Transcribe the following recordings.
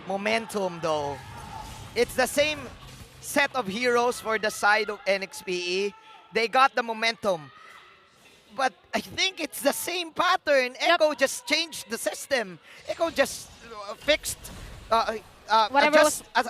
momentum though. It's the same set of heroes for the side of NXPE. They got the momentum. But I think it's the same pattern. Echo just changed the system. Echo just fixed,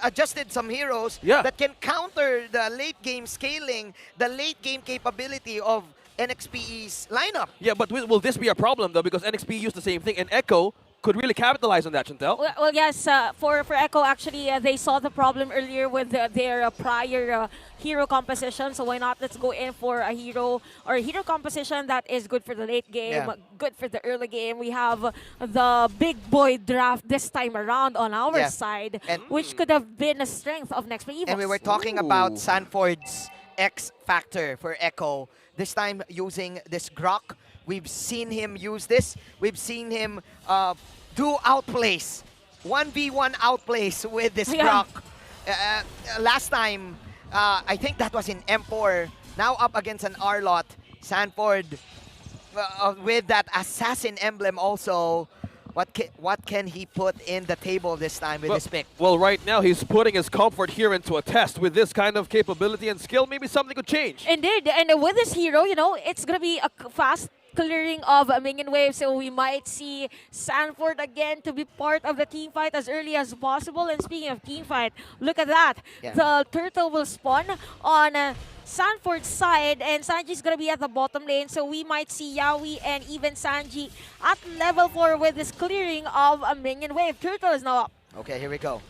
adjusted some heroes that can counter the late game scaling, the late game capability of NXPE's lineup. Yeah, but will this be a problem though? Because NXP used the same thing, and Echo could really capitalize on that, Chantel. Well, yes, for Echo, actually, they saw the problem earlier with their prior hero composition. So why not? Let's go in for a hero or a hero composition that is good for the late game, good for the early game. We have the big boy draft this time around on our side, and which could have been a strength of next play. And we were talking about Sanford's X factor for Echo. This time using this Grok. We've seen him use this. We've seen him do outplays. 1v1 outplays with this Grok. Last time, I think that was in M4. Now up against an R-Lot. Sanford with that assassin emblem also. What can he put in the table this time with this pick? Well, right now he's putting his comfort here into a test. With this kind of capability and skill, maybe something could change. Indeed, and with this hero, you know, it's going to be a fast clearing of a minion wave, so we might see Sanford again to be part of the team fight as early as possible. And speaking of team fight, look at that. The turtle will spawn on Sanford's side, and Sanji's gonna be at the bottom lane, so we might see Yawi and even Sanji at level 4 with this clearing of a minion wave. Turtle is now up. Okay, here we go.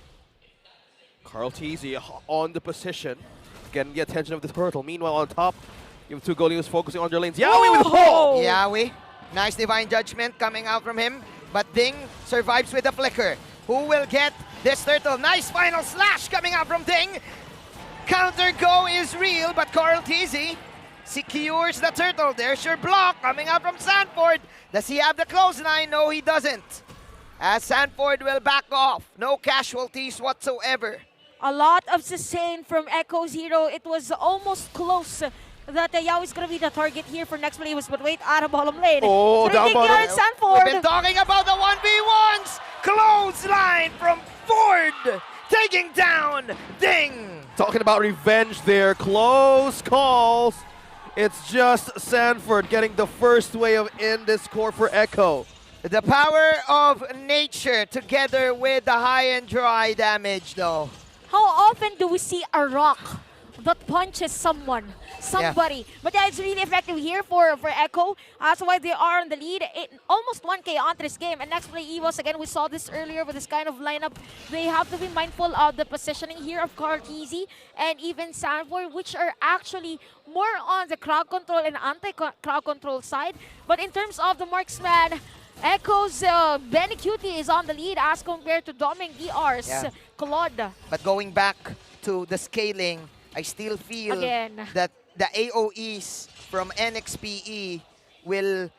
Carl TZ on the position, getting the attention of the turtle. Meanwhile, on top, you have two goalies focusing on their lanes. Yawi with the pull! Yawi, nice divine judgment coming out from him, but Ding survives with a flicker. Who will get this turtle? Nice final slash coming out from Ding. Counter go is real, but Carl TZ secures the turtle. There's your block coming out from Sanford. Does he have the clothesline? No, he doesn't. As Sanford will back off. No casualties whatsoever. A lot of sustain from Echo's hero. It was almost close that Yawi's going to be the target here for next play, but wait, out of bottom lane. Oh, down bottom. Sanford. We've been talking about the 1v1s. Clothesline from Ford. Taking down Ding. Talking about revenge there. Close calls. It's just Sanford getting the first wave in this core for Echo. The power of nature together with the high and dry damage though. How often do we see a rock that punches somebody? But yeah, it's really effective here for Echo. That's why they are on the lead. Almost 1K onto this game. And next play, EVOS, again, we saw this earlier with this kind of lineup. They have to be mindful of the positioning here of Carl TZ and even Sanford, which are actually more on the crowd control and anti-crowd control side. But in terms of the marksman, Echo's Benny Cutie is on the lead as compared to Doming DR's Claude. But going back to the scaling, I still feel that the AOEs from NXPE will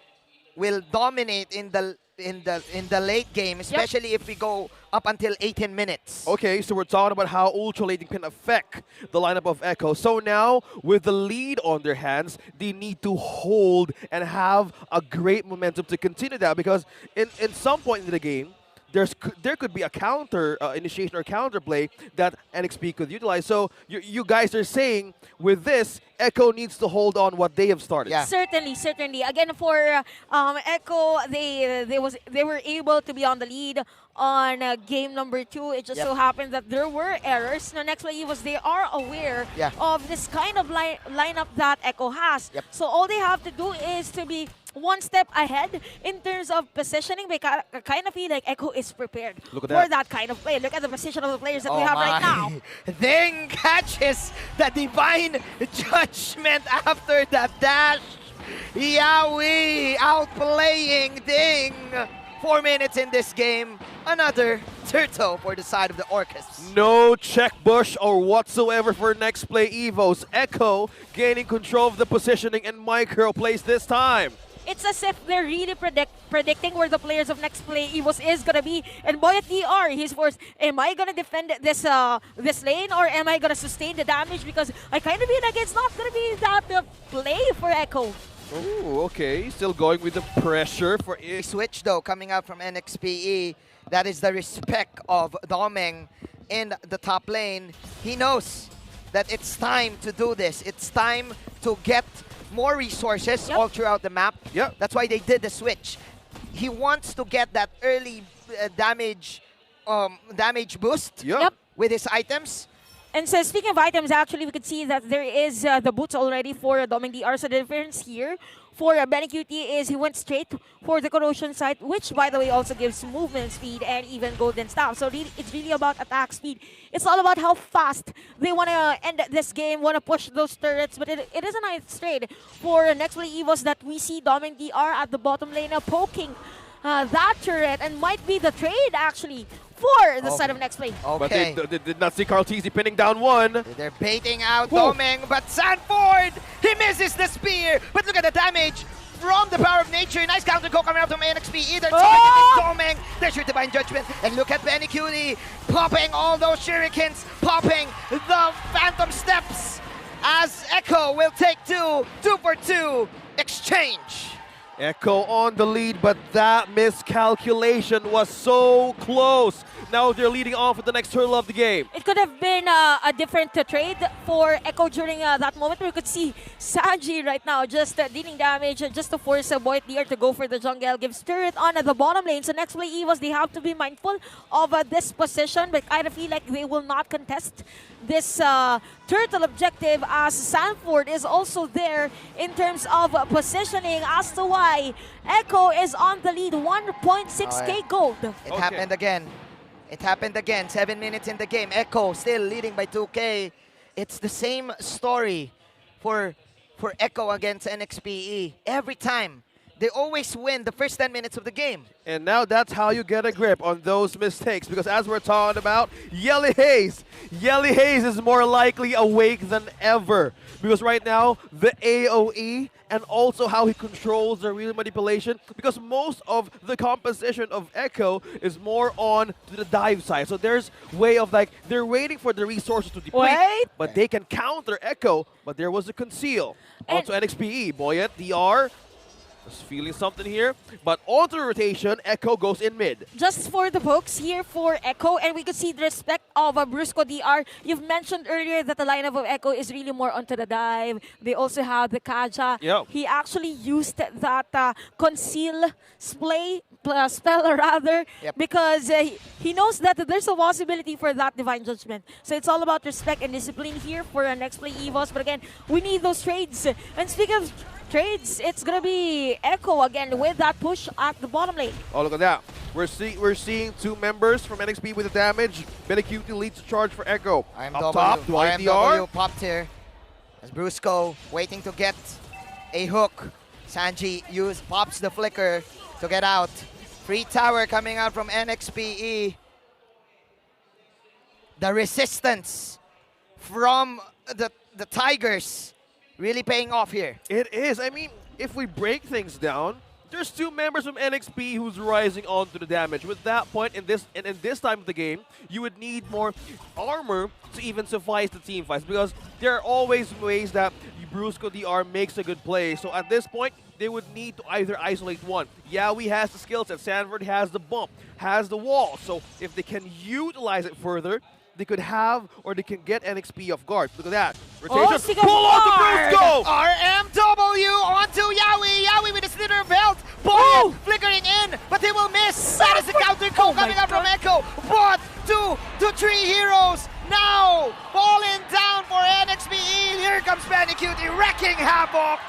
dominate in the late game, especially if we go up until 18 minutes. Okay, so we're talking about how ultra lating can affect the lineup of Echo. So now, with the lead on their hands, they need to hold and have a great momentum to continue that, because in some point in the game, there could be a counter initiation or counter play that NXP could utilize. So you guys are saying with this, Echo needs to hold on what they have started. Yeah. Certainly. Again, for Echo, they were able to be on the lead on game number 2. It just so happened that there were errors. Now, next play was they are aware of this kind of lineup that Echo has. So all they have to do is to be one step ahead in terms of positioning. Because I kind of feel like Echo is prepared for that kind of play. Look at the position of the players that we have right now. Ding catches the divine judgment after the dash. Yawi outplaying Ding. 4 minutes in this game. Another turtle for the side of the Orcas. No check bush or whatsoever for next play EVOS. Echo gaining control of the positioning and micro plays this time. It's as if they're really predicting where the players of next play EVOS is gonna be. And boy, at DR, he's forced, am I gonna defend this this lane or am I gonna sustain the damage? Because I kind of feel like it's not gonna be that play for Echo. Oh, okay. Still going with the pressure for it. Switch though coming out from NXPE. That is the respect of Domeng in the top lane. He knows that it's time to do this. It's time to get more resources all throughout the map. Yep. That's why they did the switch. He wants to get that early damage boost Yep. with his items. And so speaking of items, actually, we could see that there is the boots already for Doming DR. So the difference here for Benny QT is he went straight for the corrosion site, which, by the way, also gives movement speed and even golden staff. So really, it's really about attack speed. It's all about how fast they want to end this game, want to push those turrets. But it is a nice trade for next play Evos that we see Doming DR at the bottom lane poking that turret, and might be the trade, actually, for the side of next play. But Okay. they did not see Carl Teasy pinning down one. They're baiting out Whoa. Domeng, but Sanford, he misses the spear. But look at the damage from the power of nature. Nice counter go coming out from NXP. They're targeting Domeng. They shoot Divine Judgment. And look at Benny Cutie popping all those shurikens, popping the Phantom Steps as Echo will take 2 for 2 exchange. Echo on the lead, but that miscalculation was so close. Now they're leading on for the next hurdle of the game. It could have been a different trade for Echo during that moment. We could see Sanji right now just dealing damage just to force Boyd DR to go for the jungle. Gives turret on the bottom lane. So next play Evos, they have to be mindful of this position, but I feel like they will not contest this turtle objective as Sanford is also there in terms of positioning as to why Echo is on the lead, 1.6k gold. It happened again. It happened again. 7 minutes in the game. Echo still leading by 2k. It's the same story for Echo against NXPE. Every time, they always win the first 10 minutes of the game. And now that's how you get a grip on those mistakes. Because as we're talking about, Yelly Haze is more likely awake than ever. Because right now, the AoE and also how he controls the real manipulation. Because most of the composition of Echo is more on to the dive side. So there's way of like, they're waiting for the resources to deplete. Wait. But they can counter Echo. But there was a conceal. And Also NXPE, Boyet, DR, is feeling something here. But onto the rotation, Echo goes in mid. just for the pokes here for Echo, and we could see the respect of Brusco DR. You've mentioned earlier that the lineup of Echo is really more onto the dive. They also have the Kaja. Yep. He actually used that conceal spell rather, because he knows that there's a possibility for that Divine Judgment. So it's all about respect and discipline here for our next play Evos. But again, we need those trades. And speaking of trades, it's gonna be Echo again with that push at the bottom lane. Oh, look at that. We're seeing two members from NXP with the damage. Benecuti leads the charge for Echo. Up top, Dwight DR. IMW popped here as Brusco waiting to get a hook. Sanji pops the flicker to get out. Free tower coming out from NXPE. The resistance from the Tigers really paying off here. It is. I mean, if we break things down, there's two members from NXP who's rising onto the damage. With that point, in this time of the game, you would need more armor to even suffice the team fights, because there are always ways that Brusco DR makes a good play. So at this point, they would need to either isolate one. Yaoi has the skill set, Sanford has the bump, has the wall. So if they can utilize it further, they could have, or they can get NXP off guard. Look at that. Rotation. Pull on to Brusco! RMW onto Yaoi. Yaoi with a slither belt. Boyd flickering in, but he will miss. That is the counter goal coming out from Echo. But 2 to 3 heroes now falling down for NXPE. Here comes Benny Cutie wrecking havoc.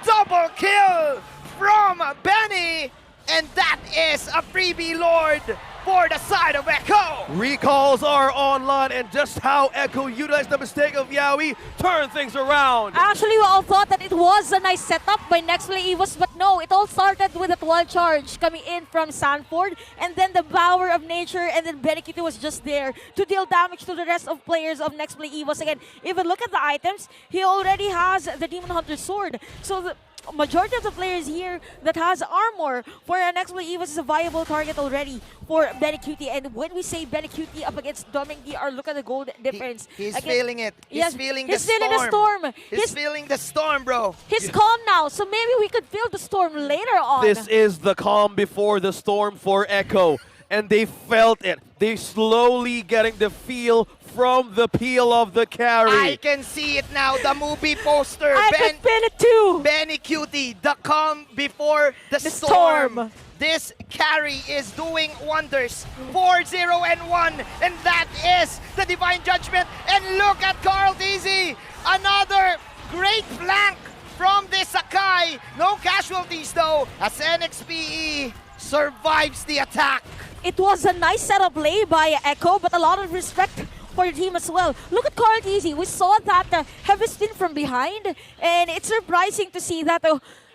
Double kill from Benny. And that is a freebie lord for the side of Echo. Recalls are online, and just how Echo utilized the mistake of Yaoi, turn things around. Actually, we all thought that it was a nice setup by next play Evos, but no, it all started with a wall charge coming in from Sanford, and then the power of nature, and then Benikito was just there to deal damage to the rest of players of next play Evos. Again, if you look at the items, he already has the Demon Hunter sword. So the majority of the players here that has armor for our next play Evos is a viable target already for Benikute. And when we say Benikute up against Doming DR, look at the gold difference. He's Again, feeling it. He's feeling the he's storm. feeling the storm. He's feeling the storm, bro. He's calm now, so maybe we could feel the storm later on. This is the calm before the storm for Echo. and they felt it. They slowly getting the feel from the peel of the carry. I can see it now, the movie poster. I can feel it too. Benny Cutie, the calm before the The storm. storm. This carry is doing wonders. 4-0-1, and that is the divine judgment. And look at Carl Deasy, another great flank from this Sakai. No casualties though, as NXPE survives the attack. It was a nice setup play by Echo, but a lot of respect for the team as well. Look at Carl Deasy. We saw that heavy spin from behind, and it's surprising to see that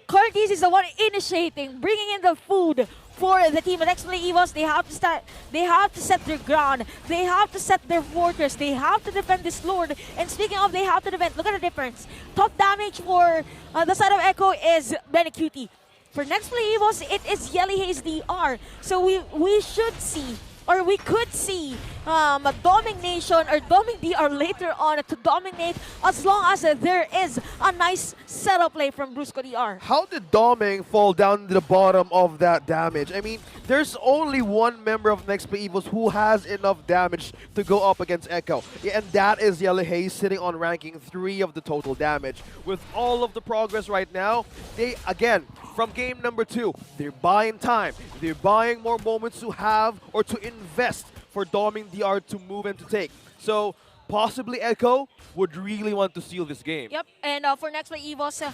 Carl Deasy is the one initiating, bringing in the food for the team. And next play EVOS, they have to start. They have to set their ground. They have to set their fortress. They have to defend this Lord. And speaking of, they have to defend. Look at the difference. Top damage for the side of Echo is Benny Cutie. For next play EVOS, it is Yelly Haze DR. So we should see, or we could see a domination or Doming DR later on to dominate, as long as there is a nice setup play from Brusco DR. How did Doming fall down to the bottom of that damage? I mean, there's only one member of Next Play Evils who has enough damage to go up against Echo. Yeah, and that is Yellow Haze, sitting on ranking 3 of the total damage. With all of the progress right now, they, again, from game number 2, they're buying time. They're buying more moments to have or to invest for Doming DR to move and to take. So possibly Echo would really want to seal this game. Yep, and for next play EVOS,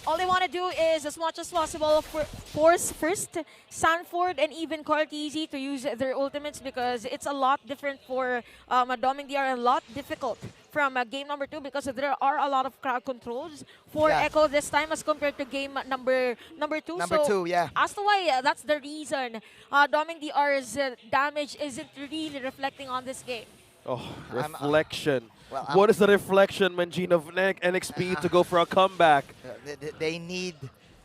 all they want to do is, as much as possible, force first Sanford and even Cortezy to use their ultimates, because it's a lot different for Doming DR, a lot difficult from game number 2, because there are a lot of crowd controls for Echo this time as compared to game number 2. Number 2, yeah. As to why, that's the reason Doming DR's damage isn't really reflecting on this game. Oh, reflection. Well, what is the reflection, Mangine, of NXP to go for a comeback? They need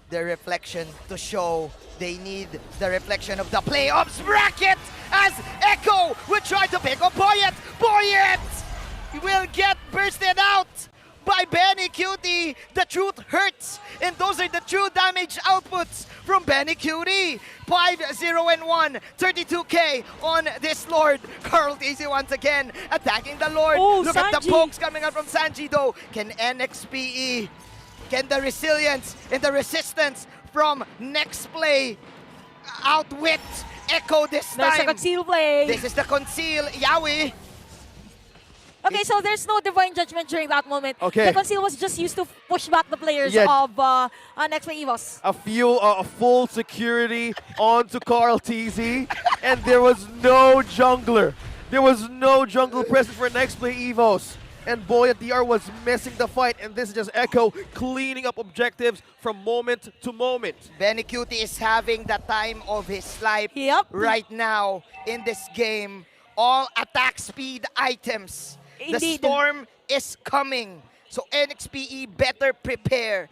the reflection to show. They need the reflection of the playoffs bracket, as Echo will try to pick up Boyet. Boyet will get bursted out by Benny Cutie. The truth hurts, and those are the true damage outputs from Benny Cutie. 5-0-1, 32k on this Lord. Carl Daisy once again attacking the Lord. Oh, Look at the Sanji. pokes coming out from Sanji though. Can NXPE, can the resilience and the resistance from next play outwit Echo this There's a time? conceal play. This is the conceal. Yawi. Okay, so there's no divine judgment during that moment. Okay. The conceal was just used to push back the players Yeah. of next play EVOS. A full security onto Carl TZ, and there was no jungler. There was no jungle present for Next Play Evos. And Boy at DR was missing the fight, and this is just Echo cleaning up objectives from moment to moment. Benny Cutie is having the time of his life Yep. right now in this game. All attack speed items. The Indeed. storm is coming. So NXPE better prepare.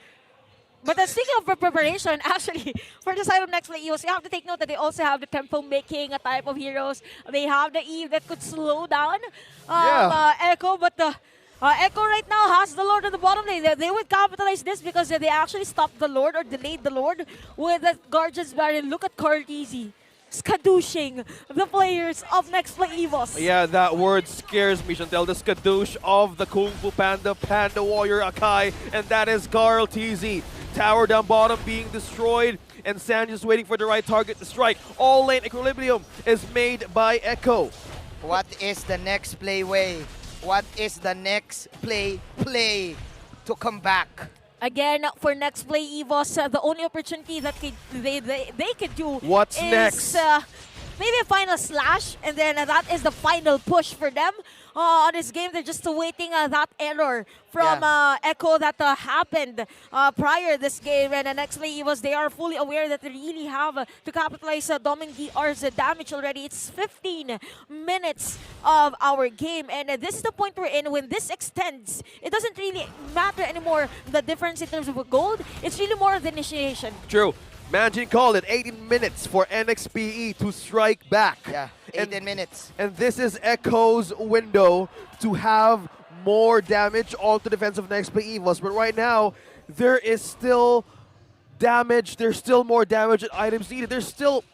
But speaking of preparation, actually, for the side of next play EVOS, you have to take note that they also have the tempo making a type of heroes. They have the Eve that could slow down Echo, but the Echo right now has the Lord on the bottom lane. They would capitalize this because they actually stopped the Lord or delayed the Lord with the Guardian's Baron. Look at Cortezy skadooshing the players of next play EVOS. Yeah, that word scares me, Chantel. The skadoosh of the Kung Fu Panda, Panda Warrior Akai, and that is Carl TZ. Tower down bottom being destroyed, and Sanji is waiting for the right target to strike. All lane equilibrium is made by Echo. What is the next play way? What is the next play to come back? Again, for next play EVOS, the only opportunity that they could do What's is next? Maybe a final slash, and then that is the final push for them on this game. They're just awaiting that error from Echo that happened prior this game. And the next play EVOS, they are fully aware that they really have to capitalize Doming DR's damage already. It's 15 minutes of our game, and this is the point we're in. When this extends, it doesn't really matter anymore the difference in terms of gold. It's really more of the initiation. True. Manjin called it 18 minutes for NXPE to strike back. Yeah, 18 minutes. And this is Echo's window to have more damage onto defensive next play Evos. But right now, there is still damage. There's still more damage and items needed. There's still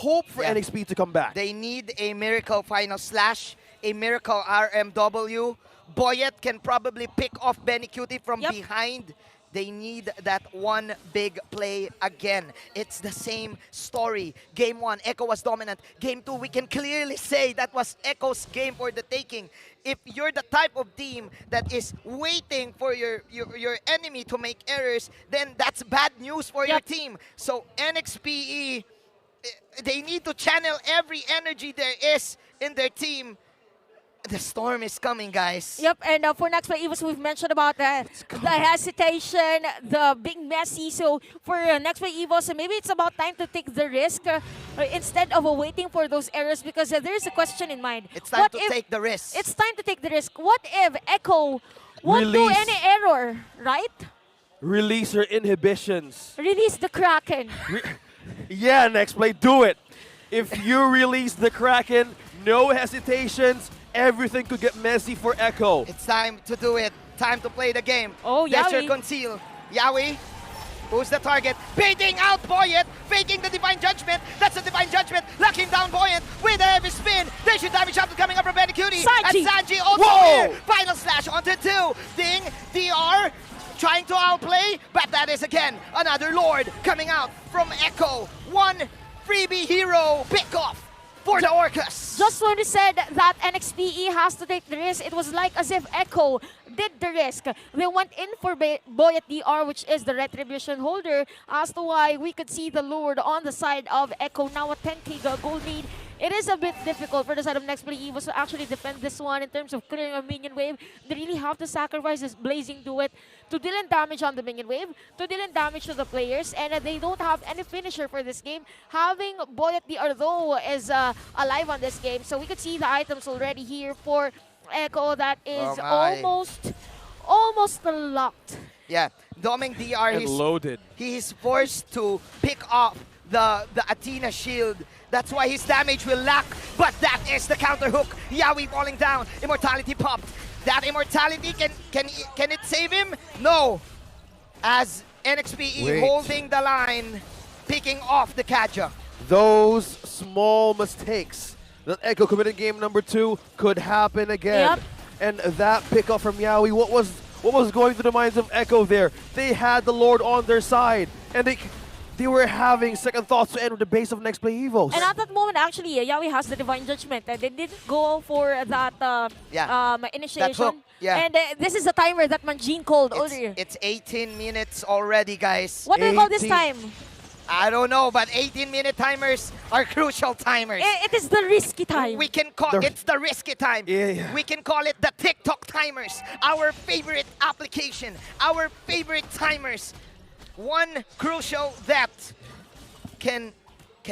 hope for Yeah. NXP to come back. They need a miracle final slash, a miracle RMW. Boyet can probably pick off Benny Cutie from Yep. behind. They need that one big play again. It's the same story. Game 1, Echo was dominant. Game 2, we can clearly say that was Echo's game for the taking. If you're the type of team that is waiting for your enemy to make errors, then that's bad news for your Yep. team. So NXPE, they need to channel every energy there is in their team. The storm is coming, guys. Yep, and for next play, Evos, we've mentioned about the hesitation, the big messy. So for next play, Evos, maybe it's about time to take the risk instead of waiting for those errors, because there's a question in mind. It's time to take the risk. It's time to take the risk. What if Echo won't do Release. any error, right? Release your inhibitions. Release the Kraken. Yeah, next play, do it. If you release the Kraken, no hesitations, everything could get messy for Echo. It's time to do it. Time to play the game. Oh, Dasher Yawi. conceal. Yawi, who's the target? Baiting out Boyet, faking the Divine Judgment. That's the Divine Judgment. Locking down Boyet with a heavy spin. There should damage up coming up from Benny Cutie. Sanji. And Sanji also Whoa. here. Final slash onto 2. Ding, DR, trying to outplay, but that is again another Lord coming out from Echo. One freebie hero pick off for the Orcas. Just when we said that NXPE has to take the risk, it was like as if Echo did the risk. They went in for Boyet DR, which is the retribution holder, as to why we could see the Lord on the side of Echo. Now a 10k gold lead. It is a bit difficult for the side of next play Evos to actually defend this one in terms of clearing a minion wave. They really have to sacrifice this Blazing Duet to deal in damage on the minion wave, to deal in damage to the players, and they don't have any finisher for this game. Having Boyet DR though is alive on this game, so we could see the items already here for Echo that is Oh my. almost locked. Yeah, Doming DR, And loaded. he's forced to pick off the Athena shield. That's why his damage will lack, but that is the counter hook. Yawi falling down, immortality popped. That immortality, can it save him? No. As NXPE Wait. holding the line, picking off the Kaja. Those small mistakes that Echo committed in game number 2 could happen again. Yep. And that pickup from Yawi, what was going through the minds of Echo there? They had the Lord on their side, and they were having second thoughts to enter the base of next play Evos. And at that moment, actually, Yawi has the Divine Judgment. They didn't go for that initiation. hook, yeah. And this is the timer that Manjin called earlier. It's 18 minutes already, guys. What do you call this 18. time? I don't know, but 18-minute timers are crucial timers. It is the risky time. We can call it's the risky time. Yeah. We can call it the TikTok timers. Our favorite application, our favorite timers. One crucial that can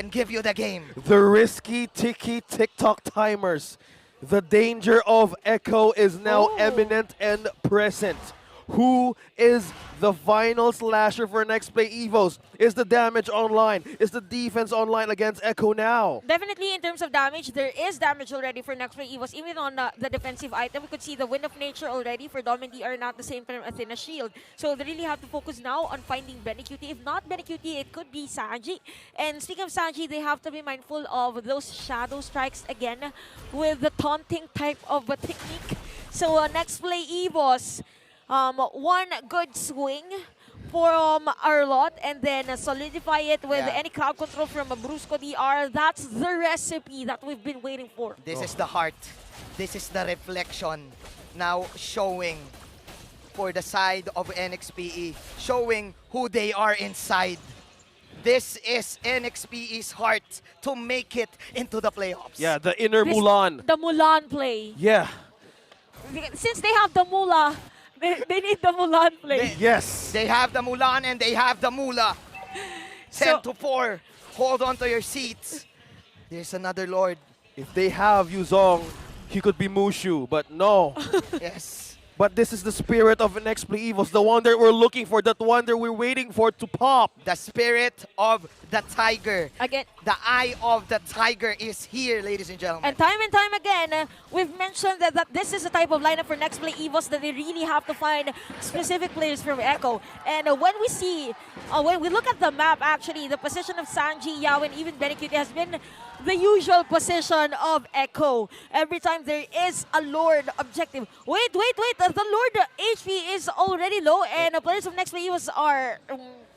give you the game. The risky ticky TikTok timers. The danger of Echo is now Oh. eminent and present. Who is the final slasher for next play Evos? Is the damage online? Is the defense online against Echo now? Definitely in terms of damage, there is damage already for next play Evos. Even on the defensive item, we could see the Wind of Nature already for Dom and DR, not the same from Athena Shield. So they really have to focus now on finding Benny Cutie. If not Benny Cutie, it could be Sanji. And speaking of Sanji, they have to be mindful of those shadow strikes again with the taunting type of a technique. So next play Evos, one good swing from Arlot and then solidify it with Yeah. any crowd control from Brusco DR. That's the recipe that we've been waiting for. This is the heart. This is the reflection now showing for the side of NXPE, showing who they are inside. This is NXPE's heart to make it into the playoffs. Yeah, the inner This- Mulan. The Mulan play. Yeah. Since they have the Mula, they need the Mulan play. Yes. They have the Mulan and they have the Mula. 10 to 4. Hold on to your seats. There's another Lord. If they have Yuzong, he could be Mushu, but no. Yes. But this is the spirit of Next Play Evils, the one that we're looking for, that one that we're waiting for to pop. The spirit of the tiger. Again, The eye of the tiger is here, ladies and gentlemen. and time again, we've mentioned that this is the type of lineup for Next Play Evos that they really have to find specific players from Echo. And when we see, when we look at the map, actually, the position of Sanji, Yao, and even Benecute has been the usual position of Echo. Every time there is a Lord objective. Wait, the Lord HP is already low, and the players of Next Play Evos are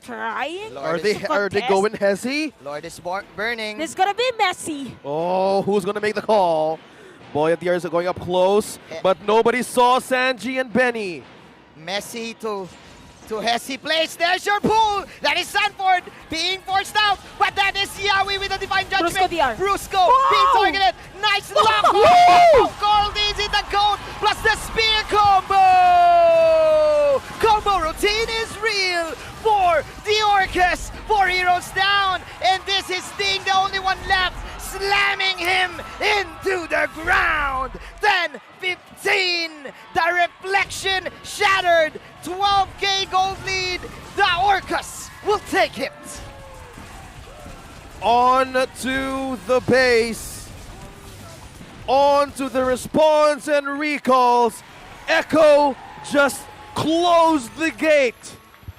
trying. Lord Are they going Hezi? Lord is burning. This is gonna be messy. Oh, who's gonna make the call? Boy, at the are going up close, but nobody saw Sanji and Benny. Messi to Hesi place. There's your pull. That is Sanford being forced out. But that is Yawi with a divine judgment. Brusco DR. Brusco being targeted. Nice lock. Woo! Oh, Gold is in the goat. Plus the spear combo. Combo routine is real for the Orcus. 4 heroes down. And this is Sting, the only one left. Slamming him into the ground. 10-15. The reflection shattered. 12k gold lead. The Orcus will take it. On to the base. On to the response and recalls. Echo just closed the gate.